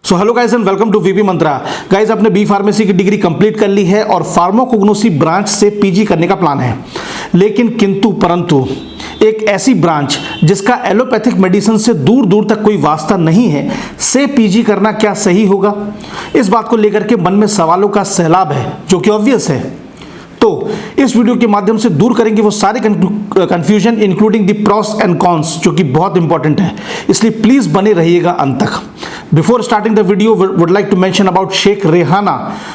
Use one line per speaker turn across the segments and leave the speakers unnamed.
So hello guys and welcome to VP Mantra. Guys आपने B pharmacy की डिग्री complete कर ली है और फार्माकोग्नोसी ब्रांच से पीजी करने का प्लान है, लेकिन किंतु परंतु एक ऐसी ब्रांच जिसका एलोपैथिक मेडिसिन से दूर दूर तक कोई वास्ता नहीं है से पीजी करना क्या सही होगा? इस बात को लेकर के मन में सवालों का सैलाब है जो कि ऑब्वियस है। तो इस वीडियो के माध्यम से दूर करेंगे वो सारे confusion including the pros and cons, जो कि बहुत इंपॉर्टेंट है, इसलिए प्लीज बने रहिएगा अंत तक। Before starting the video, would like to mention about Sheikh Rehana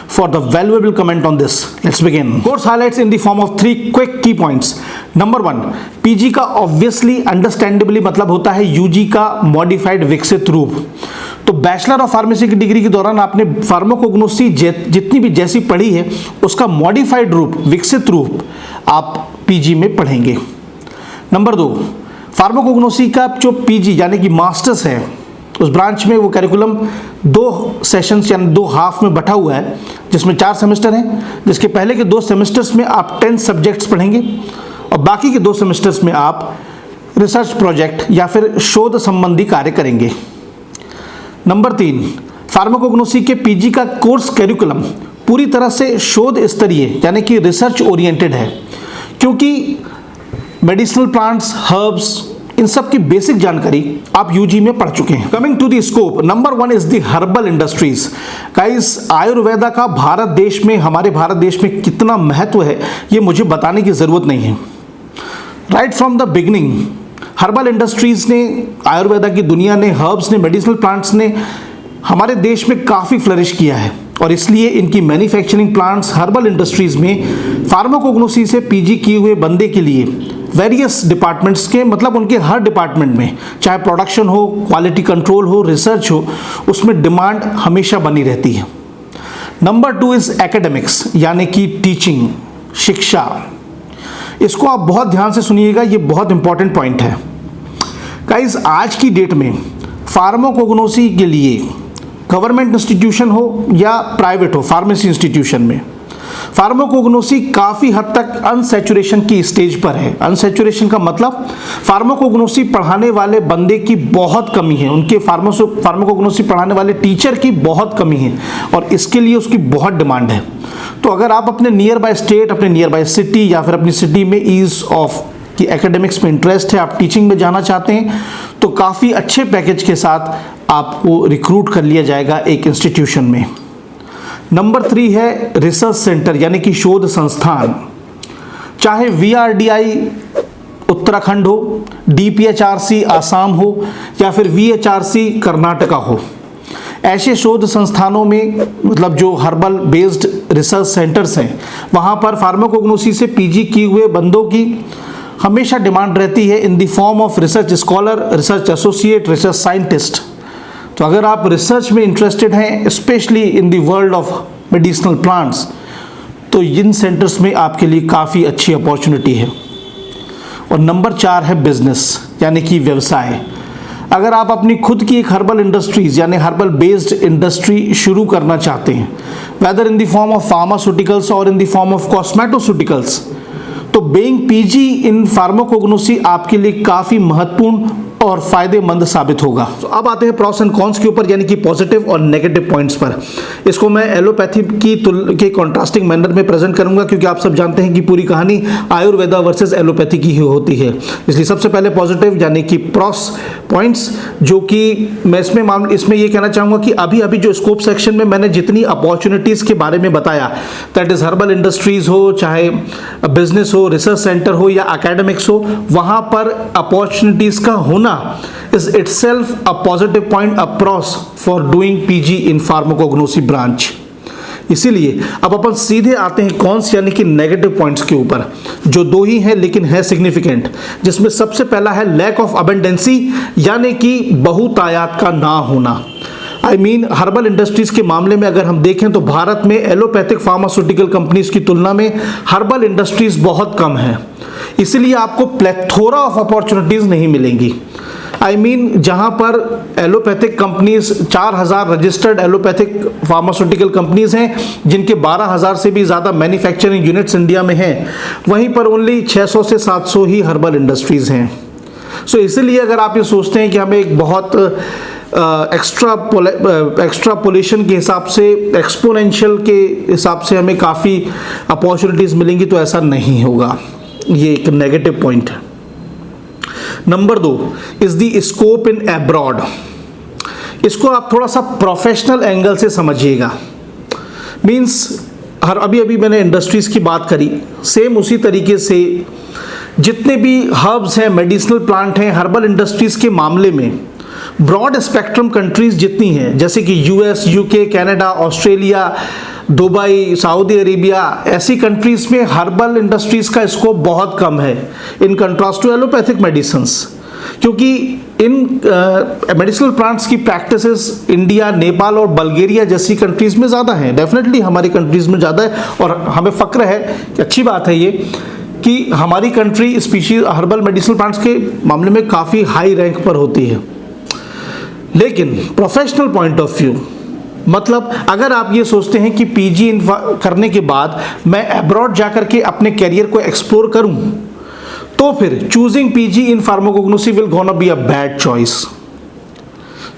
for the valuable comment on this. Let's begin. Course highlights in the form of 3 quick key points. Number 1, PG का obviously understandably मतलब होता है UG का modified विकसित रूप। तो bachelor of pharmacy की degree के दौरान आपने फार्माकोग्नोसी जितनी भी जैसी पढ़ी है उसका मॉडिफाइड रूप, विकसित रूप आप पीजी में पढ़ेंगे। नंबर 2, फार्माकोग्नोसी का जो पीजी यानी कि मास्टर्स है उस ब्रांच में वो कैरिकुलम 2 सेशंस यानी 2 हाफ में बटा हुआ है, जिसमें 4 सेमेस्टर हैं, जिसके पहले के 2 सेमेस्टर्स में आप 10 सब्जेक्ट्स पढ़ेंगे और बाकी के 2 सेमेस्टर्स में आप रिसर्च प्रोजेक्ट या फिर शोध संबंधी कार्य करेंगे। नंबर 3, फार्माकोग्नोसी के पीजी का कोर्स कैरिकुलम पूरी तरह से शोध स्तरीय यानी कि रिसर्च ओरिएंटेड है, क्योंकि मेडिसिनल प्लांट्स, हर्ब्स, इन सब की बेसिक जानकारी आप यूजी में पढ़ चुके हैं। Coming to the scope, number 1 is the herbal industries. Guys Ayurveda का भारत देश में, हमारे भारत देश में कितना महत्व है ये मुझे बताने की जरूरत नहीं है। Right from the beginning herbal industries ने, आयुर्वेदा की दुनिया ने, हर्ब्स ने, मेडिसिनल प्लांट्स ने हमारे देश में काफ़ी फ्लरिश किया है और इसलिए इनकी मैन्युफैक्चरिंग प्लांट्स हर्बल इंडस्ट्रीज में फार्माकोग्नोसी से पीजी किए हुए बंदे के लिए वेरियस डिपार्टमेंट्स के, मतलब उनके हर डिपार्टमेंट में, चाहे प्रोडक्शन हो, क्वालिटी कंट्रोल हो, रिसर्च हो, उसमें डिमांड हमेशा बनी रहती है। नंबर 2 इज एकेडमिक्स यानी कि टीचिंग, शिक्षा। इसको आप बहुत ध्यान से सुनिएगा, ये बहुत इंपॉर्टेंट पॉइंट है। गाइस आज की डेट में फार्माकोग्नोसी के लिए गवर्नमेंट इंस्टीट्यूशन हो या प्राइवेट हो, फार्मेसी इंस्टीट्यूशन में फार्माकोग्नोसी काफ़ी हद तक अनसैचुरेशन की स्टेज पर है। अनसैचुरेशन का मतलब फार्माकोग्नोसी पढ़ाने वाले बंदे की बहुत कमी है, उनके फार्माकोग्नोसी पढ़ाने वाले टीचर की बहुत कमी है और इसके लिए उसकी बहुत डिमांड है। तो अगर आप अपने नियर बाय स्टेट, अपने नियर बाय सिटी या फिर अपनी सिटी में ईज ऑफ की एकेडमिक्स में इंटरेस्ट है, आप टीचिंग में जाना चाहते हैं, तो काफ़ी अच्छे पैकेज के साथ आपको रिक्रूट कर लिया जाएगा एक इंस्टीट्यूशन में। नंबर 3 है रिसर्च सेंटर यानी कि शोध संस्थान, चाहे VRDI उत्तराखंड हो, DPHRC आसाम हो या फिर VHRC कर्नाटका हो। ऐसे शोध संस्थानों में, मतलब जो हर्बल बेस्ड रिसर्च सेंटर्स हैं, वहाँ पर फार्माकोग्नोसी से पीजी किए हुए बंदों की हमेशा डिमांड रहती है इन the form of research scholar, research associate, research scientist. तो अगर आप रिसर्च में इंटरेस्टेड हैं, specially in the world of medicinal plants, तो इन सेंटर्स में आपके लिए काफ़ी अच्छी अपॉर्चुनिटी है। और नंबर 4 है बिजनेस यानी कि व्यवसाय। अगर आप अपनी खुद की एक हर्बल इंडस्ट्रीज यानी हर्बल बेस्ड इंडस्ट्री शुरू करना चाहते हैं, whether in the form of pharmaceuticals और in the form of cosmeceuticals, तो बीइंग पीजी इन फार्माकोग्नोसी आपके लिए काफ़ी महत्वपूर्ण और फायदेमंद साबित होगा। तो अब आते हैं प्रॉस एंड कॉन्स के ऊपर यानी कि पॉजिटिव और नेगेटिव पॉइंट्स पर। इसको मैं एलोपैथी के कॉन्ट्रास्टिंग मैनर में प्रेजेंट करूंगा, क्योंकि आप सब जानते हैं कि पूरी कहानी आयुर्वेदा वर्सेस एलोपैथी की ही होती है। इसलिए सबसे पहले पॉजिटिव यानी कि प्रॉस पॉइंट्स, जो कि मैं इसमें ये कहना चाहूँगा कि अभी अभी जो स्कोप सेक्शन में मैंने जितनी अपॉर्चुनिटीज़ के बारे में बताया, दैट इज़ हर्बल इंडस्ट्रीज़ हो, चाहे बिजनेस हो, रिसर्च सेंटर हो या एकेडमिक्स हो, वहाँ पर अपॉर्चुनिटीज़ का होना is itself a positive point, a pros for doing PG in pharmacognosy branch। इसीलिए अब अपन सीधे आते हैं कॉन्स यानी कि नेगेटिव पॉइंट्स के ऊपर, जो 2 ही हैं लेकिन है सिग्निफिकेंट, जिसमें सबसे पहला है लैक ऑफ अबेंडेंसी यानी कि बहुतायात का ना होना। हर्बल इंडस्ट्रीज के मामले में अगर हम देखें तो भारत में एलोपैथिक फार्मास्यूटिकल कंपनीज की तुलना में हर्बल इंडस्ट्रीज बहुत कम है, इसलिए आपको प्लेथोरा ऑफ अपॉर्चुनिटीज नहीं मिलेंगी। जहां पर allopathic companies 4000 registered allopathic pharmaceutical companies हैं, जिनके 12000 से भी ज़्यादा मैन्युफैक्चरिंग यूनिट्स इंडिया में हैं, वहीं पर ओनली 600 से 700 ही हर्बल इंडस्ट्रीज हैं। सो इसीलिए अगर आप ये सोचते हैं कि हमें एक बहुत एक्स्ट्रापोलेशन के हिसाब से, एक्सपोनेंशियल के हिसाब से हमें काफ़ी अपॉर्चुनिटीज़ मिलेंगी, तो ऐसा नहीं होगा। ये एक नेगेटिव पॉइंट है। Number 2 is the scope in abroad. इसको आप थोड़ा सा प्रोफेशनल एंगल से समझिएगा। मीन्स अभी मैंने इंडस्ट्रीज़ की बात करी, सेम उसी तरीके से जितने भी हर्ब्स हैं, मेडिसिनल प्लांट हैं, हर्बल इंडस्ट्रीज़ के मामले में ब्रॉड स्पेक्ट्रम कंट्रीज़ जितनी हैं, जैसे कि US, UK, Canada, Australia, Dubai, Saudi Arabia, ऐसी कंट्रीज़ में हर्बल इंडस्ट्रीज़ का स्कोप बहुत कम है in contrast to allopathic medicines, क्योंकि इन मेडिसिनल प्लांट्स की प्रैक्टिसेस इंडिया, नेपाल और बल्गेरिया जैसी कंट्रीज़ में ज़्यादा हैं। डेफिनेटली हमारी कंट्रीज़ में ज़्यादा है, और हमें फ़क्र है कि अच्छी बात है ये कि हमारी country species herbal medicinal plants के मामले में काफ़ी हाई रैंक पर होती है। लेकिन प्रोफेशनल पॉइंट ऑफ व्यू, मतलब अगर आप ये सोचते हैं कि पीजी करने के बाद मैं अब्रॉड जाकर के अपने कैरियर को एक्सप्लोर करूं, तो फिर choosing PG in pharmacognosy will gonna be a bad choice.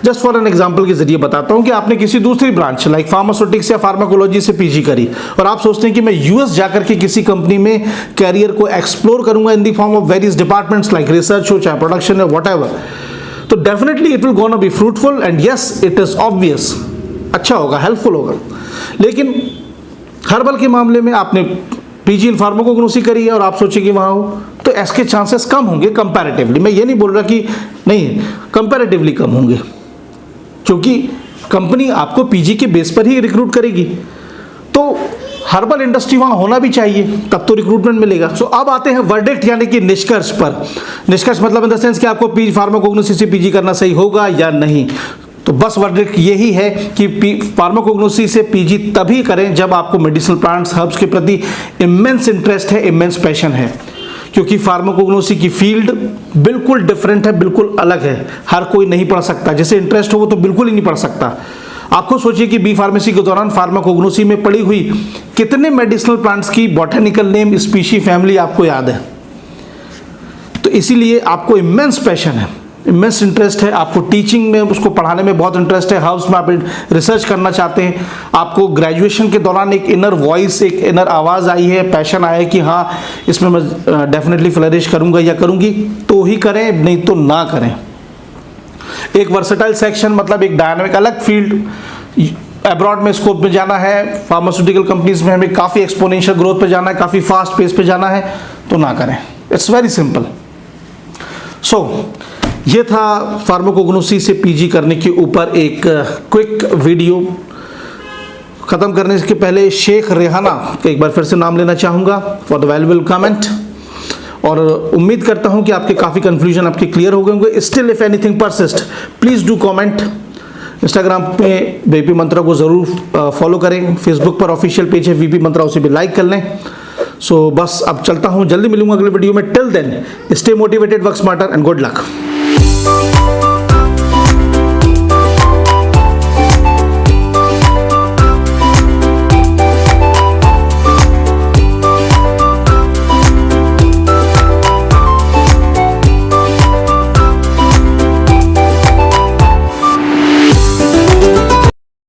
Just for an example के जरिए बताता हूं कि आपने किसी दूसरी ब्रांच लाइक फार्मास्यूटिक्स या फार्माकोलॉजी से पीजी करी, और आप सोचते हैं कि मैं यूएस जाकर के किसी कंपनी में कैरियर को एक्सप्लोर करूंगा इन the form of various departments like research हो, चाहे प्रोडक्शन हो, व्हाटएवर, तो definitely it will gonna be fruitful and yes it is obvious, अच्छा होगा, हेल्पफुल होगा। लेकिन हर्बल के मामले में आपने पीजी इन फार्माकोग्नोसी करी है और आप सोचेंगे वहाँ हो, तो इसके चांसेस कम होंगे कंपैरेटिवली। मैं ये नहीं बोल रहा कि नहीं, कंपैरेटिवली कम होंगे, क्योंकि कंपनी आपको पीजी के बेस पर ही रिक्रूट करेगी, तो हर्बल इंडस्ट्री वहाँ होना भी चाहिए, तब तो रिक्रूटमेंट मिलेगा। सो अब आते हैं वर्डिक्ट यानी कि निष्कर्ष पर। निष्कर्ष मतलब इन द सेंस कि आपको पीजी फार्माकोग्नोसी से पीजी करना सही होगा या नहीं। तो बस वर्डिक्ट यही है कि फार्माकोग्नोसी से पीजी तभी करें जब आपको मेडिसिनल प्लांट्स, हर्ब्स के प्रति इमेंस इंटरेस्ट है, इमेंस पैशन है, क्योंकि फार्माकोग्नोसी की फील्ड बिल्कुल डिफरेंट है, बिल्कुल अलग है। हर कोई नहीं पढ़ सकता, जैसे इंटरेस्ट हो वो तो बिल्कुल ही नहीं पढ़ सकता। आप खुद सोचिए कि बी फार्मेसी के दौरान फार्माकोग्नोसी में पढ़ी हुई कितने मेडिसिनल प्लांट्स की बॉटनिकल नेम, स्पीशी, फैमिली आपको याद है। तो इसीलिए आपको इमेंस पैशन है, इमेंस इंटरेस्ट है, आपको टीचिंग में, उसको पढ़ाने में बहुत इंटरेस्ट है, हर्ब्स में आप रिसर्च करना चाहते हैं, आपको ग्रेजुएशन के दौरान एक इनर वॉइस, एक इनर आवाज़ आई है, पैशन आया है कि हाँ इसमें मैं डेफिनेटली फ्लरिश करूँगा या करूँगी, तो ही करें, नहीं तो ना करें। एक वर्सेटाइल सेक्शन मतलब एक डायनामिक अलग फील्ड, अब्रॉड में स्कोप में जाना है, फार्मास्यूटिकल कंपनीज में हमें काफ़ी एक्सपोनेंशियल ग्रोथ पे जाना है, काफ़ी फास्ट पेस पे जाना है, तो ना करें। It's very simple. सो ये था फार्माकोग्नोसी से पीजी करने के ऊपर एक क्विक वीडियो। ख़त्म करने के पहले शेख रेहाना का एक बार फिर से नाम लेना चाहूँगा फॉर द वैल्यूएबल कमेंट, और उम्मीद करता हूँ कि आपके काफ़ी कन्फ्यूजन आपके क्लियर हो गए होंगे। Still if anything persist please do comment. Instagram पे वीपी मंत्रा को ज़रूर फॉलो करें, फेसबुक पर ऑफिशियल पेज है वीपी मंत्रा, उसे भी लाइक कर लें। सो बस अब चलता हूँ, जल्दी मिलूंगा अगले वीडियो में। Till then stay motivated, work smarter and good luck.